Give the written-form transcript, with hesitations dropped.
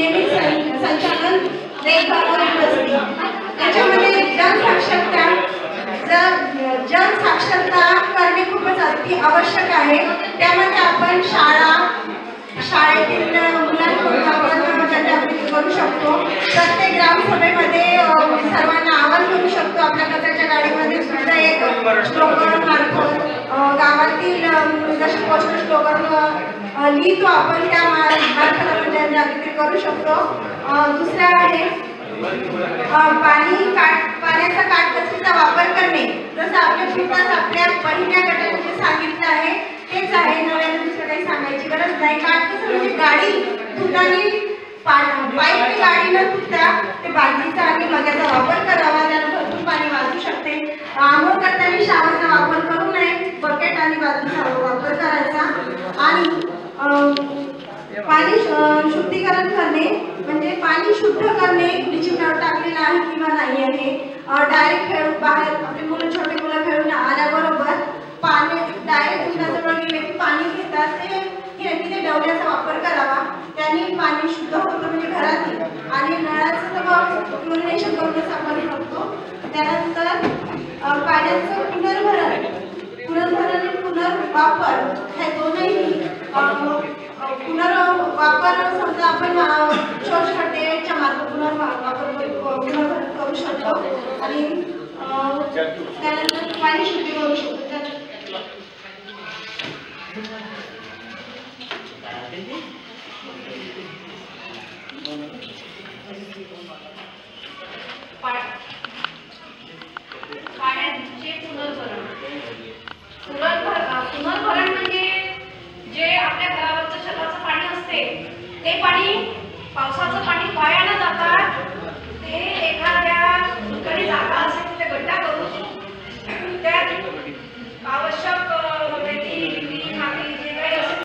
नियमित संचालन देखभाल असते। त्याच्यामध्ये जनसाक्षरता करणे खूपच अति आवश्यक आहे। त्यामध्ये आपण शाळेतील मुलांकडून आपण जनजागृती करू शकतो। प्रत्येक ग्रामसभेमध्ये सर्वांना आवाहन करू शकतो। आपल्या कचऱ्याच्या गाडीमध्ये सुद्धा एक स्लोगन मार्फत गावातील जसे पोस्टर स्लोगन लिहितो आपण, त्या मार्फत आपण जनजागृती करू शकतो। दुसरा आहे पाण्याचा काटकसरीचा वापर करणे। जसं आपल्या पूर्णच आपल्या पहिल्या गटाने जे सांगितलं आहे तेच आहे, नव्याने दुसरं काही सांगायची गरज नाही। काटकसर म्हणजे गाडी धुताना पाईपची गाडी न धुता ते बादलीचा आणि मग्याचा वापर करावा, त्यानं भरपूर पाणी वाचू शकते। आंघोळ करताना शावरचा वापर करू नये, बकेट आणि बादलीचा वापर करायचा। आणि पाणी शुद्धीकरण करणे म्हणजे पाणी शुद्ध करणे, ब्लिचिंग पावडर टाकलेलं आहे किंवा नाही आहे। डायरेक्ट खेळून बाहेर आपले मुलं छोटे मुलं खेळून आल्याबरोबर पाणी डायरेक्ट कुंडाजवळ गेले की पाणी घेतात ते तिथे डवल्याचा वापर करावा, त्याने पाणी शुद्ध होतं म्हणजे घरातील। आणि नळाचं तर क्लोरिनेशन करूनच आपण करतो। त्यानंतर पाण्याचं पुनर्भरण आणि पुनर्वापर हे दोनही पुनर्वापर समजा आपण शोषखड्डेच्या मार्फत पुनर्भरण करू शकतो आणि त्यानंतर पाणी शुद्ध करू शकतो। पाण्याचे पुनर्भरण म्हणजे जे आपल्या घरावरचं शहराचं पाणी असते ते पाणी पावसाचं पाणी वाया न जाता